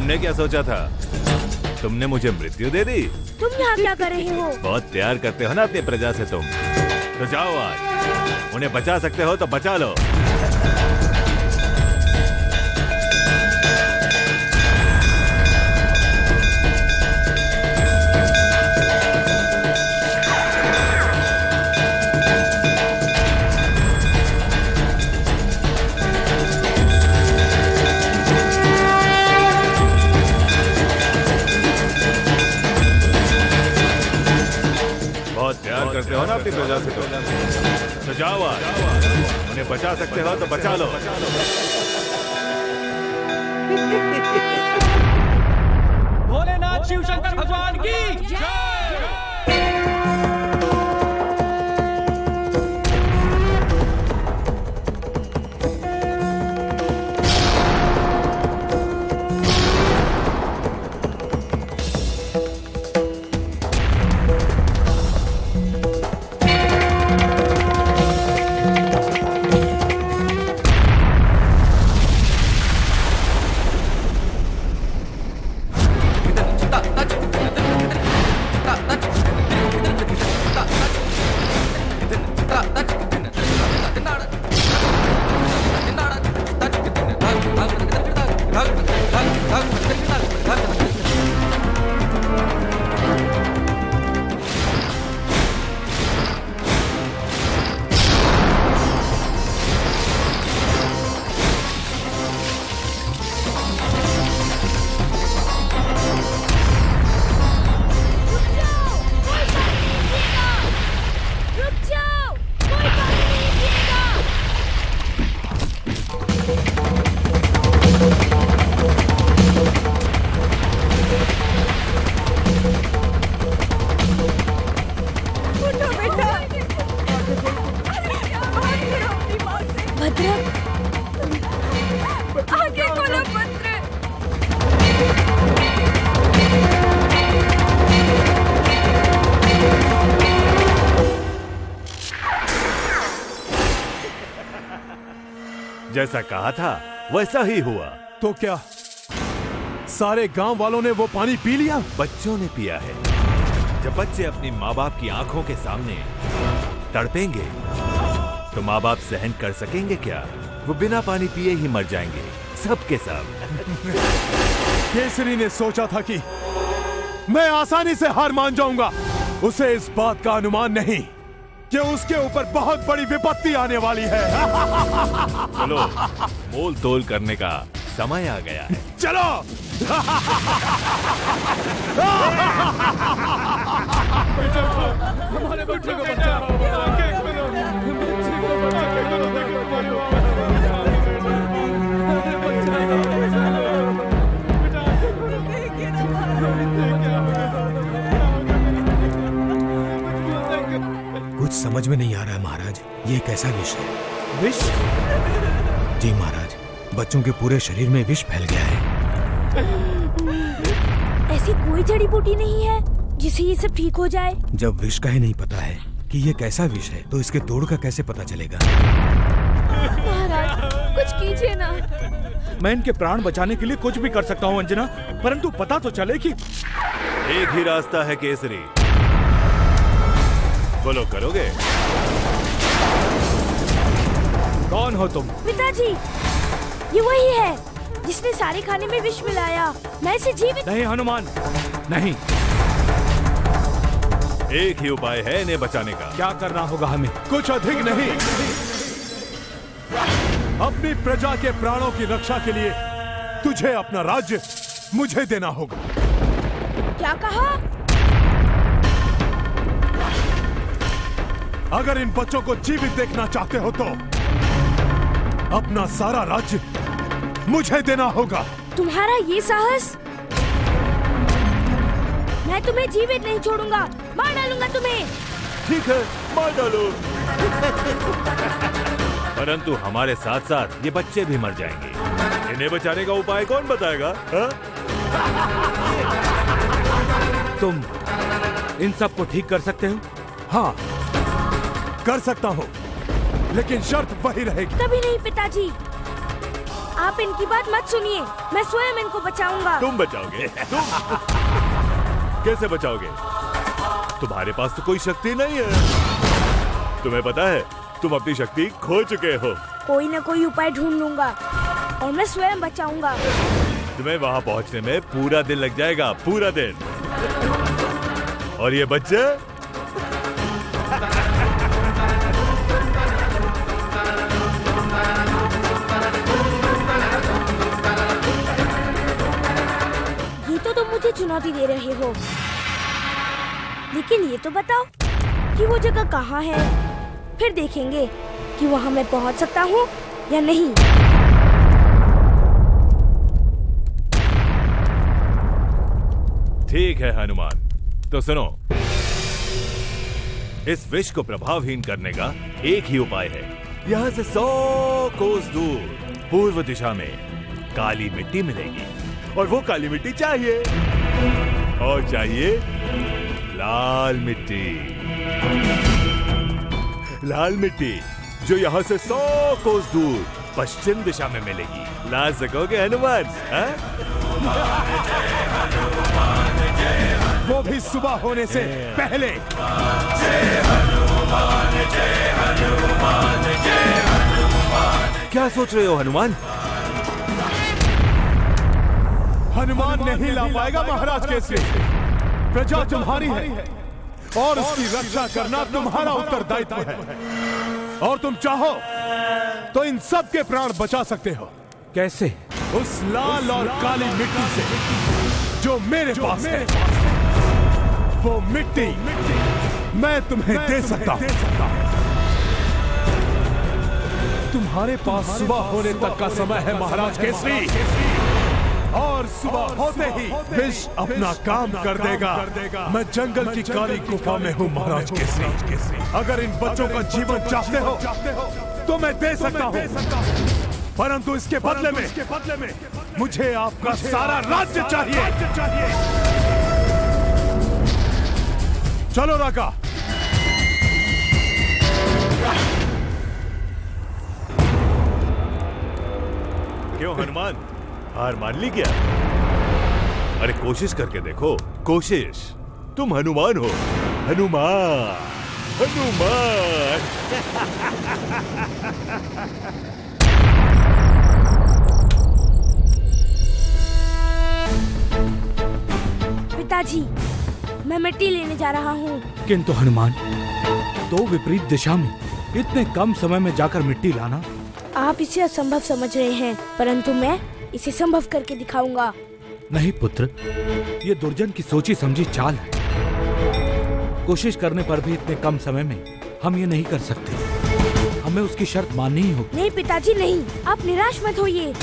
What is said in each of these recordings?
तुमने क्या सोचा था? तुमने मुझे मृत्यु दे दी? तुम यहाँ क्या कर रहे हो? बहुत प्यार करते हो ना अपनी प्रजा से तुम। तो जाओ, आज उन्हें बचा सकते हो तो बचा लो। करते हो ना अपनी प्रजा से तो जाओ, आज उन्हें बचा सकते हो तो बचा लो। भोलेनाथ शिव शंकर भगवान की जय। जैसा कहा था वैसा ही हुआ। तो क्या सारे गांव वालों ने वो पानी पी लिया? बच्चों ने पिया है। जब बच्चे अपनी माँ बाप की आंखों के सामने तड़पेंगे तो माँ बाप सहन कर सकेंगे क्या? वो बिना पानी पिए ही मर जाएंगे, सब के सब। केसरी ने सोचा था कि मैं आसानी से हार मान जाऊंगा। उसे इस बात का अनुमान नहीं कि उसके ऊपर बहुत बड़ी विपत्ति आने वाली है। चलो, मोल तोल करने का समय आ गया है। चलो। हमारे बच्चे को बचाओ। कुछ समझ में नहीं आ रहा है महाराज, ये कैसा विष है? विष? जी महाराज, बच्चों के पूरे शरीर में विष फैल गया है। ऐसी कोई जड़ी बूटी नहीं है जिससे ये सब ठीक हो जाए। जब विष का ही नहीं पता है कि ये कैसा विष है तो इसके तोड़ का कैसे पता चलेगा? महाराज कुछ कीजिए ना। मैं इनके प्राण बचाने के लिए कुछ भी कर सकता हूँ अंजना, परंतु पता तो चले कि एक ही रास्ता है केसरी। बोलो, करोगे? कौन हो तुम? पिताजी, ये वही है जिसने सारे खाने में विष मिलाया। मैं इसे जीवित नहीं हनुमान, नहीं। एक ही उपाय है इन्हें बचाने का। क्या करना होगा हमें? कुछ अधिक नहीं, अपनी प्रजा के प्राणों की रक्षा के लिए तुझे अपना राज्य मुझे देना होगा। क्या कहा? अगर इन बच्चों को जीवित देखना चाहते हो तो अपना सारा राज्य मुझे देना होगा। तुम्हारा ये साहस? मैं तुम्हें जीवित नहीं छोड़ूंगा, मार डालूंगा तुम्हें। ठीक है, मार डालो। परंतु हमारे साथ साथ ये बच्चे भी मर जाएंगे। इन्हें बचाने का उपाय कौन बताएगा? तुम इन सब को ठीक कर सकते हो? हाँ, कर सकता हूँ, लेकिन शर्त वही रहेगी। कभी नहीं पिताजी, आप इनकी बात मत सुनिए, मैं स्वयं इनको बचाऊंगा। तुम बचाओगे? कैसे बचाओगे? तुम्हारे पास तो कोई शक्ति नहीं है। तुम्हें पता है तुम अपनी शक्ति खो चुके हो। कोई ना कोई उपाय ढूंढ लूंगा और मैं स्वयं बचाऊंगा। तुम्हें वहां पहुंचने में पूरा दिन लग जाएगा, पूरा दिन। और ये बच्चे ये तो तुम मुझे चुनौती दे रहे हो, लेकिन ये तो बताओ कि वो जगह कहाँ है, फिर देखेंगे कि वहाँ मैं पहुँच सकता हूँ या नहीं। ठीक है हनुमान, तो सुनो, इस विष को प्रभावहीन करने का एक ही उपाय है। यहाँ से 100 कोस दूर पूर्व दिशा में काली मिट्टी मिलेगी, और वो काली मिट्टी चाहिए, और चाहिए लाल मिट्टी। लाल मिट्टी जो यहाँ से 100 कोस दूर पश्चिम दिशा में मिलेगी। ला सकोगे हनुमान? वो भी सुबह होने से पहले। क्या सोच रहे हो हनुमान? हनुमान नहीं ला पाएगा महाराज केसरी। प्रजा तुम्हारी है और उसकी रक्षा करना तुम्हारा उत्तरदायित्व है, और तुम चाहो तो इन सब के प्राण बचा सकते हो। कैसे? उस लाल और काली मिट्टी से जो मेरे पास है। वो मिट्टी मैं तुम्हें दे सकता हूं। तुम्हारे पास सुबह होने तक का समय है महाराज केसरी, और सुबह होते ही विष अपना काम कर देगा। मैं जंगल की काली गुफा में हूँ महाराज केसरी। अगर इन बच्चों का जीवन चाहते हो तो मैं दे सकता हूँ, परंतु इसके बदले में मुझे आपका सारा राज्य चाहिए। चलो राका। क्यों हनुमान, हार मान ली क्या? अरे कोशिश करके देखो, कोशिश। तुम हनुमान हो, हनुमान, हनुमान। पिताजी, मैं मिट्टी लेने जा रहा हूँ। किंतु हनुमान, दो विपरीत दिशा में इतने कम समय में जाकर मिट्टी लाना। आप इसे असंभव समझ रहे हैं, परंतु मैं इसे संभव करके दिखाऊंगा। नहीं पुत्र, ये दुर्जन की सोची समझी चाल है। कोशिश करने पर भी इतने कम समय में हम ये नहीं कर सकते। हमें उसकी शर्त माननी ही होगी। नहीं पिताजी नहीं, आप निराश मत होइए।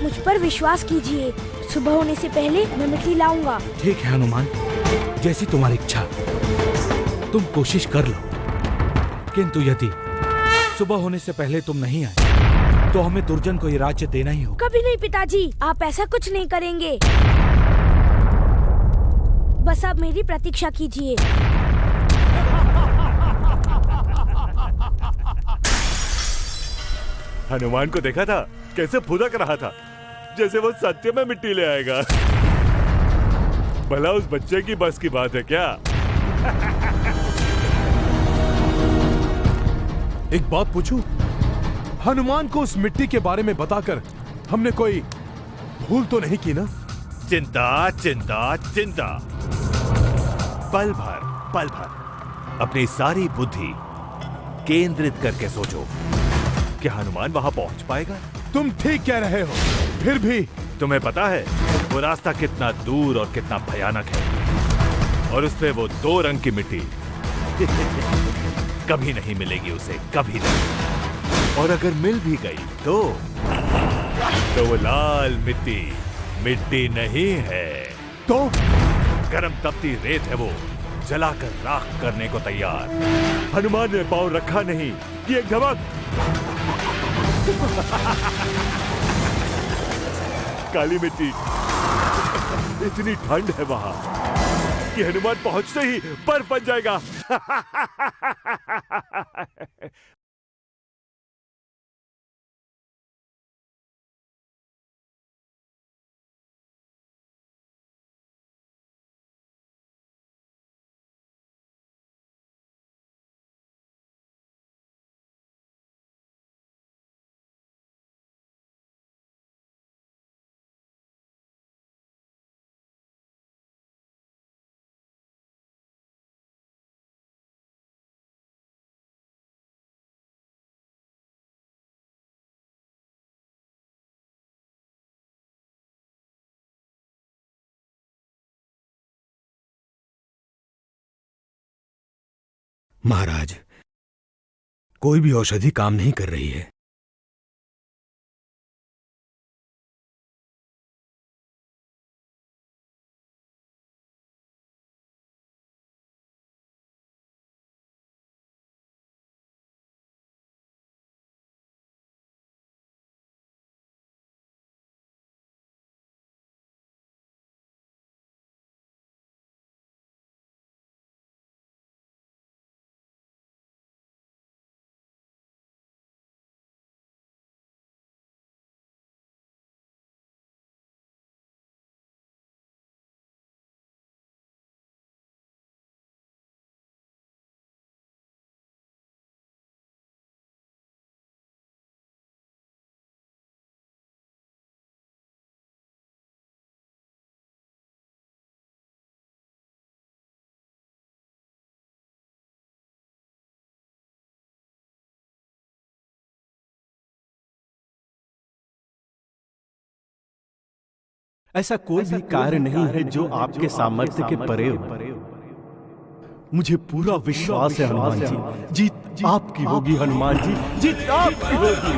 मुझ पर विश्वास कीजिए, सुबह होने से पहले मैं मिट्टी लाऊंगा। ठीक है हनुमान, जैसी तुम्हारी इच्छा। तुम कोशिश कर लो, किंतु यदि सुबह होने से पहले तुम नहीं आए तो हमें दुर्जन को ये राज्य देना ही होगा। कभी नहीं पिताजी, आप ऐसा कुछ नहीं करेंगे। बस आप मेरी प्रतीक्षा कीजिए। हनुमान को देखा था कैसे फुदक रहा था, जैसे वो सत्य में मिट्टी ले आएगा। भला उस बच्चे की बस की बात है क्या? एक बात पूछूं? हनुमान को उस मिट्टी के बारे में बताकर हमने कोई भूल तो नहीं की ना? चिंता चिंता चिंता। पल भर अपनी सारी बुद्धि केंद्रित करके सोचो, क्या हनुमान वहां पहुंच पाएगा? तुम ठीक कह रहे हो, फिर भी तुम्हें पता है वो रास्ता कितना दूर और कितना भयानक है, और उस पे वो 2 रंग की मिट्टी कभी नहीं मिलेगी उसे, कभी नहीं। और अगर मिल भी गई तो वो लाल मिट्टी नहीं है, तो गरम तपती रेत है, वो जलाकर राख करने को तैयार। हनुमान ने पांव रखा नहीं कि एक धमक काली मिट्टी। इतनी ठंड है वहां कि हनुमान पहुंचते ही बर्फ बन जाएगा। महाराज, कोई भी औषधि काम नहीं कर रही है। ऐसा कोई भी कार्य नहीं है जो आपके सामर्थ्य के परे हो। मुझे पूरा विश्वास है हनुमान जी, जीत आपकी होगी हनुमान जी, जीत आपकी होगी।